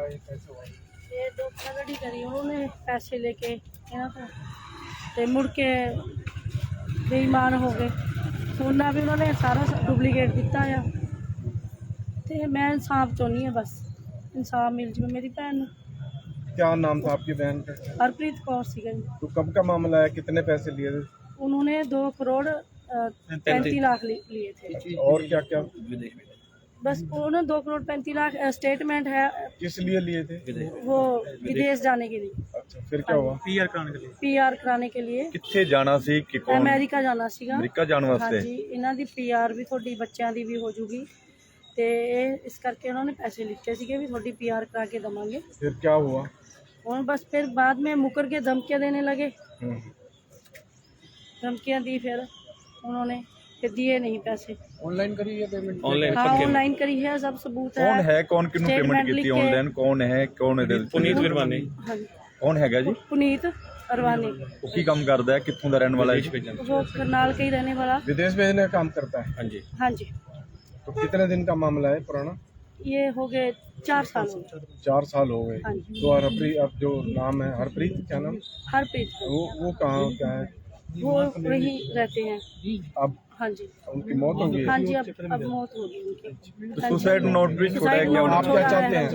है, ये कैसे हुआ? ये धोखाधड़ी करी उन्होंने पैसे लेके ਇਹਨਾਂ ਤੋਂ ਤੇ ਮੁੜ ਕੇ ਬੇਈਮਾਨ ਹੋ ਗਏ। ਸੋਨਾ ਵੀ ਉਹਨਾਂ ਨੇ ਸਾਰਾ ਡੁਪਲੀਕੇਟ ਦਿੱਤਾ ਆ ਤੇ ਮੈਂ ਇਨਸਾਫ ਚਾਹੁੰਦੀ ਹਾਂ, ਬਸ ਇਨਸਾਫ ਮਿਲ ਜਾਵੇ ਮੇਰੀ ਭੈਣ ਨੂੰ। क्या नाम था आपकी बहन का? हरप्रीत कौर सीगा जी। तो कब का मामला है, कितने पैसे लिए थे उन्होंने 2 करोड़ 35 लाख लिए थे। और क्या क्या बस उन्होंने 2 करोड़ 35 लाख स्टेटमेंट है किस लिए लिए थे? वो विदेश जाने के लिए, अच्छा, फिर क्या हुआ? पीआर कराने के लिए। पीआर कराने के लिए ਕਿੱਥੇ ਜਾਣਾ ਸੀ ਕਿ ਕੌਣ ਅਮਰੀਕਾ ਜਾਣਾ ਸੀਗਾ। ਅਮਰੀਕਾ ਜਾਣ ਵਾਸਤੇ? ਹਾਂਜੀ, ਇਹਨਾਂ ਦੀ ਪੀਆਰ ਵੀ ਤੁਹਾਡੀ ਬੱਚਿਆਂ ਦੀ ਵੀ ਹੋ ਜੂਗੀ ਤੇ ਇਸ ਕਰਕੇ ਉਹਨਾਂ ਨੇ ਪੈਸੇ ਲਿੱਤੇ ਸੀਗੇ ਵੀ ਤੁਹਾਡੀ ਪੀਆਰ ਕਰਾ ਕੇ ਦਵਾਂਗੇ। फिर क्या हुआ? और बस फिर बाद में मुकर के धमकियाँ देने लगे। धमकियाँ दी, फिर उन्होंने फिर दिए नहीं पैसे। ऑनलाइन करी है पेमेंट? ऑनलाइन हाँ, ऑनलाइन करी है, सब सबूत है। कौन है, कौन किन्नू पेमेंट स्टेटमेंट की लिख के। ऑनलाइन कौन है, कौन है? पुनीत विरवानी। हाँ जी, कौन हैगा जी? पुनीत अरवानी। ਉਹ ਕੀ ਕੰਮ ਕਰਦਾ ਹੈ, ਕਿੱਥੋਂ ਦਾ ਰਹਿਣ ਵਾਲਾ ਹੈ? वो करनाल का ही रहने वाला। विदेश भेजने का काम करता है। हाँ जी। हाँ जी, तो कितने दिन का मामला है पुराना? ये हो गए 4 साल हो गए। 4 साल हो गए। हाँ जी। तो हरप्रीत, अब जो नाम है हरप्रीत, क्या नाम? हरप्रीत वो कहाँ क्या है? वो वहीं रहते हैं। अब हाँ जी, उनकी मौत हो गई? हाँ जी, अब मौत हो गई उनकी। तो सुसाइड नोट भी छोड़ा है क्या? आप क्या चाहते हैं?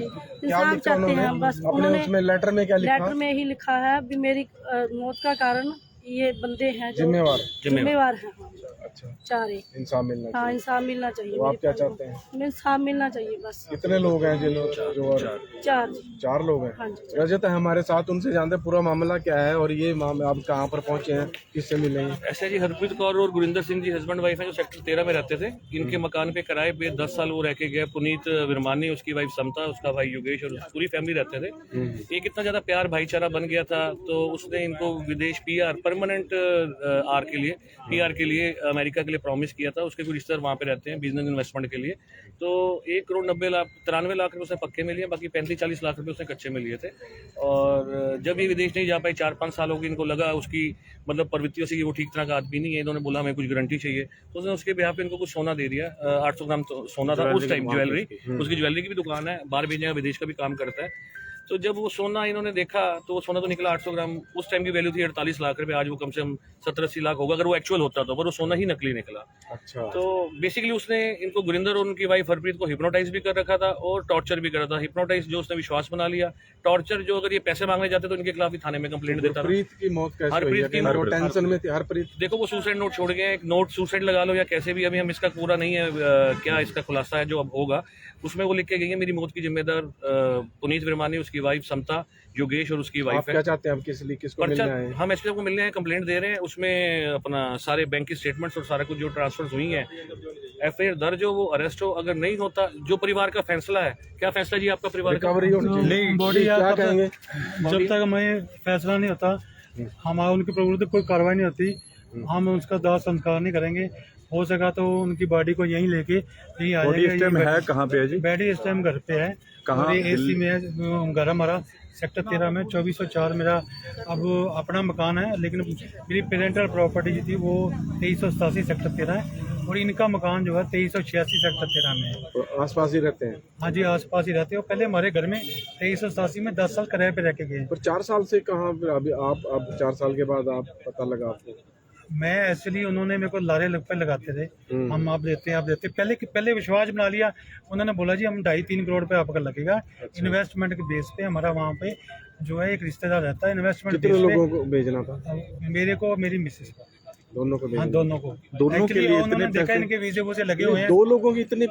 क्या इंसाफ लिखा चाहते हैं, उन्होंने? बस अपने उन्होंने उसमें लेटर में क्या लिखा? लेटर में ही लिखा है भी मेरी मौत का कारण ये बंदे हैं जो जिम्मेवार। जिम्मेवार हैं। हाँ, अच्छा, चारे। इंसाफ मिलना हाँ, चाहिए। इंसाफ मिलना चाहिए। तो आप मेरी क्या बहन चाहते हैं? को इंसाफ मिलना चाहिए बस। कितने लोग हैं जो 4 4 लोग हैं? हाँ जी। रजत है हमारे साथ, उनसे जानते हैं पूरा मामला क्या है और ये मामला आप कहाँ पर पहुँचे हैं, किससे मिले हैं? ऐसे जी हरप्रीत कौर और गुरिंदर सिंह जी हस्बैंड वाइफ हैं जो सेक्टर 13 में रहते थे। इनके मकान पे किराए पे 10 साल वो रह के गए। पुनीत विरमानी, उसकी वाइफ समता, उसका भाई योगेश और पूरी फैमिली रहते थे। एक इतना ज़्यादा प्यार भाईचारा बन गया था तो उसने इनको विदेश पीआर परमानेंट आर के लिए पीआर के लिए अमेरिका के लिए प्रॉमिस किया था। उसके कुछ रिश्तेदार वहाँ पे रहते हैं बिजनेस इन्वेस्टमेंट के लिए। तो 1 करोड़ 93 लाख रुपये उसने पक्के में लिए, बाकी 35-40 लाख रुपये उसने कच्चे में लिए थे। और जब ये विदेश नहीं जा पाई, 4-5 साल हो गए, इनको लगा उसकी मतलब प्रवृत्तियों से कि वो ठीक तरह का आदमी नहीं है। इन्होंने बोला हमें कुछ गारंटी चाहिए, तो उसने उसके बिहाफ पे इनको कुछ सोना दे दिया। 800 ग्राम सोना था उस टाइम, ज्वेलरी। उसकी ज्वेलरी की भी दुकान है, बाहर भेजने का, विदेश का भी काम करता है। तो जब वो सोना इन्होंने देखा तो वो सोना तो निकला 800 ग्राम। उस टाइम की वैल्यू थी 48 लाख रुपए, आज वो कम से कम 70-80 लाख होगा अगर वो एक्चुअल होता तो, पर वो सोना ही नकली निकला। अच्छा, तो बेसिकली उसने इनको गुरिंदर और उनकी वाइफ हरप्रीत को हिप्नोटाइज भी कर रखा था और टॉर्चर भी कर रहा था। हिप्नोटाइज जो उसने विश्वास बना लिया, टॉर्चर जो अगर ये पैसे मांगने जाते तो इनके खिलाफ ही थाने में कंप्लेंट देता था। हरप्रीत की मौत कैसे हुई? हरप्रीत की वो टेंशन में थी हरप्रीत। देखो वो सुसाइड नोट छोड़ गए, एक नोट सुसाइड लगा लो या कैसे भी, अभी हम इसका पूरा नहीं है क्या इसका खुलासा है जो अब होगा। उसमें वो लिख के गई है मेरी मौत की जिम्मेदार पुनीत विरमानी, उसकी वाइफ समता, योगेश और उसकी आप वाइफ क्या है। चाहते हैं? आप किसको पर्चा मिलने आए हैं? हम एसपी को मिलने हैं, कंप्लेंट दे रहे हैं। उसमें अपना सारे बैंक की स्टेटमेंट्स और सारा कुछ जो ट्रांसफर हुई है, एफआईआर दर्ज हो, वो अरेस्ट हो। अगर नहीं होता, जो परिवार का फैसला है, क्या फैसला जी आपका परिवार का? रिकवरी होनी चाहिए। बॉडी क्या कहेंगे? जब तक हमें फैसला नहीं होता, हमारा उनके प्रभु कोई कार्रवाई नहीं होती, हम उसका दाह संस्कार नहीं करेंगे। हो सका तो उनकी बॉडी को यहीं लेके यहीं आ बॉडी इस टाइम है कहाँ पे है जी? बॉडी इस टाइम घर पे है। कहाँ? एसी में है, घर हमारा सेक्टर 13 में 2404 मेरा अब अपना मकान है, लेकिन मेरी पेरेंटल प्रॉपर्टी जो थी वो 2387 सेक्टर 13 है और इनका मकान जो है 2386 सेक्टर 13 में है। तो आसपास ही रहते हैं? हाँ जी, आसपास ही रहते हो। पहले हमारे घर में 2387 में 10 साल किराए पे रह के गए। पर 4 साल से कहाँ पे? अभी आप अब 4 साल के बाद आप पता लगा आपको? मैं एक्चुअली उन्होंने मेरे को लारे पे लगाते थे, हम आप देते हैं, आप देते हैं। पहले विश्वास बना लिया। उन्होंने बोला जी हम 2.5-3 करोड़ पे आपका लगेगा। अच्छा। इन्वेस्टमेंट के बेस पे हमारा वहाँ पे जो है एक रिश्तेदार रहता है, इन्वेस्टमेंट कितने लोगों को भेजना था? मेरे को, मेरी मिसेस को, दोनों को भेजना? हाँ दोनों को। दोनों के लिए उन्होंने इतने देखा पैसे? इनके वीजे वूजे लगे हुए हैं। 2 लोगों की इतनी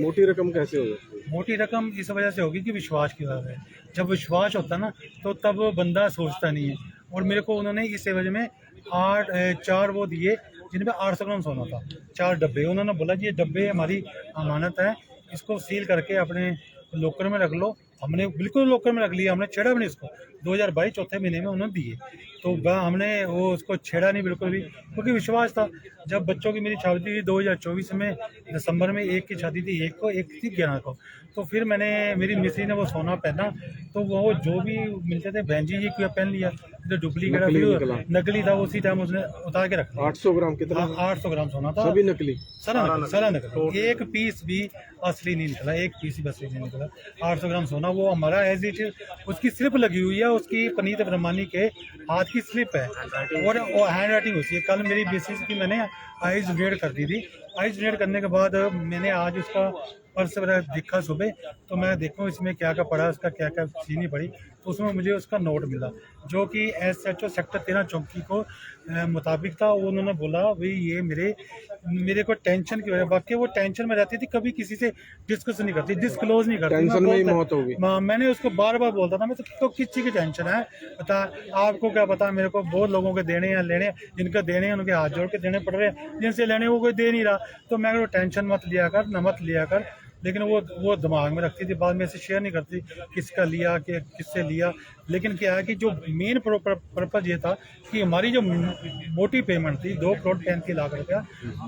मोटी रकम कैसे हो गई? मोटी रकम इस वजह से होगी कि विश्वास की वजह से। जब विश्वास होता ना तो तब बंदा सोचता नहीं है। और मेरे को उन्होंने इस एवज में 4 वो दिए जिनमें 800 ग्राम सोना था, 4 डब्बे। उन्होंने बोला जी ये डब्बे हमारी अमानत है, इसको सील करके अपने लॉकर में रख लो। हमने बिल्कुल लॉकर में रख लिया, हमने छेड़ा भी नहीं इसको। 2022 चौथे महीने में उन्होंने दिए, तो हमने वो उसको छेड़ा नहीं बिल्कुल भी, क्योंकि विश्वास था। जब बच्चों की मेरी शादी थी 2024 में दिसंबर में, एक की शादी थी 1 को, एक थी 11 को, तो फिर मेरी मिस्री ने वो सोना पहना, तो वो जो भी मिलते थे बहन जी ये क्यों पहन लिया, जो डुप्लीकेट नकली निकला। नकली था उसी टाइम उसने उतार के रखा। 800 ग्राम कितना? 800 ग्राम सोना था, सभी नकली। सारा नकली, एक पीस भी असली नहीं निकला, एक पीस भी असली नहीं निकला। 800 ग्राम सोना वो हमारा एज इट, उसकी स्लिप लगी हुई है, उसकी पुनीत ब्रह्मानी के हाथ की स्लिप है और वो हैंड राइटिंग होती है। कल मेरी बेसिस की मैंने आइज रेड कर दी थी। आइज रेड करने के बाद मैंने आज उसका पर्स वगैरह देखा सुबह, तो मैं देखूँ इसमें क्या क्या पड़ा, उसका क्या क्या चीनी पड़ी, तो उसमें मुझे उसका नोट मिला जो कि SHO सेक्टर 13 चौकी को मुताबिक था। उन्होंने बोला भाई ये मेरे को टेंशन की वजह, बाकी वो टेंशन में रहती थी, कभी किसी से डिस्कस नहीं करती, डिस्क्लोज नहीं करती। टेंशन में ही मौत होगी। मैंने उसको बार बार बोलता था, मैं तो किस चीज़ की टेंशन है बता, आपको क्या पता, मेरे को बहुत लोगों के देने हैं लेने, जिनका देने हैं उनके हाथ जोड़ के देने पड़ रहे हैं, जिनसे लेने वो कोई दे नहीं रहा, तो मैं टेंशन मत लिया कर, न मत लिया कर। लेकिन वो दिमाग में रखती थी, बाद में से शेयर नहीं करती किसका लिया कि किससे लिया। लेकिन क्या है कि जो मेन पर्पज ये था कि हमारी जो मोटी पेमेंट थी 2 करोड़ 35 लाख रुपया,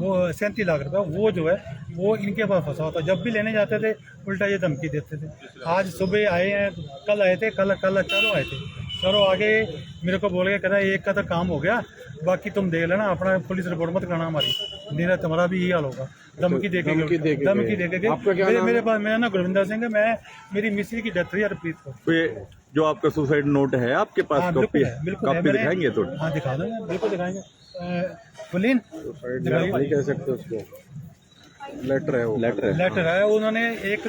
वो 37 लाख रुपया, वो जो है वो इनके पास फंसा होता। जब भी लेने जाते थे उल्टा ये धमकी देते थे। आज सुबह आए हैं, कल आए थे, कल चारों आए थे, चारों आगे मेरे को बोल के कह रहा है एक का तो काम हो गया, बाकी तुम देख लेना, अपना पुलिस रिपोर्ट मत कराना हमारी, मेरा तुम्हारा भी यही हाल होगा। धमकी दे के आपका क्या नाम? मेरे पास, मेरा नाम गुरविंदर सिंह है, मैं मेरी मिसेज की डेथ हुई है रिपीट को। तो ये जो आपका सुसाइड नोट है आपके पास, हाँ, कॉपी बिल्कुल कॉपी दिखाएंगे तो? हाँ दिखा देंगे, बिल्कुल दिखाएंगे। पुलिन नहीं कह सकते उसको, लेटर है वो। लेटर है, उन्होंने एक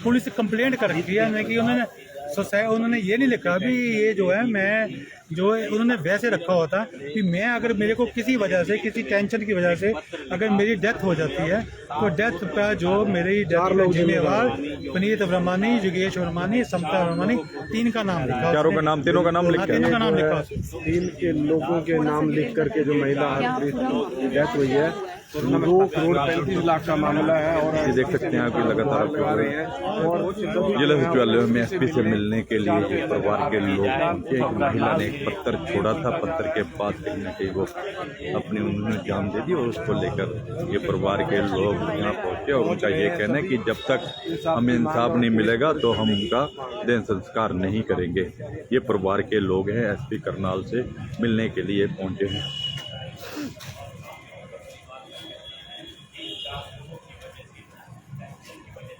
पुलिस कंप्लेंट कर रखी है कि उन्होंने ये नहीं लिखा भी ये जो है मैं जो है, उन्होंने वैसे रखा होता कि मैं अगर मेरे को किसी वजह से, किसी टेंशन की वजह से अगर मेरी डेथ हो जाती है, तो डेथ पर जो मेरी डेथ में जिम्मेवार पुनीत ब्रह्मानी, योगेश वर्मानी, समता वर्मानी, 3 का नाम लिखा, चारों का नाम, तीनों का नाम लिखा, 3 का नाम लिखा। 3 के लोगों के नाम लिख करके जो महिला डेथ हुई है, 2 करोड़ 35 लाख का मामला है। और ये देख सकते हैं आप लगातार जिला सचिवालय में SP से मिलने के लिए परिवार के लोग पहुंचे। एक महिला ने एक पत्थर छोड़ा था, पत्थर के पास कहीं न कहीं वो अपनी उन्होंने जान दे दी और उसको लेकर ये परिवार के लोग यहाँ पहुंचे और उनका ये कहना है कि जब तक हमें इंसाफ नहीं मिलेगा तो हम उनका देह संस्कार नहीं करेंगे। ये परिवार के लोग हैं, SP करनाल से मिलने के लिए पहुंचे हैं।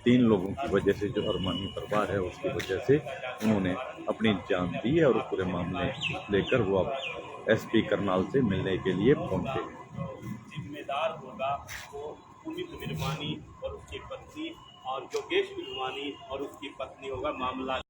तीन लोगों की वजह से जो अरमानी परिवार है उसकी वजह से उन्होंने अपनी जान दी है और पूरे मामले लेकर वो अब SP करनाल से मिलने के लिए पहुंचे। जिम्मेदार होगा वो पुनीत विरमानी और उसकी पत्नी और योगेश विरमानी और उसकी पत्नी होगा। मामला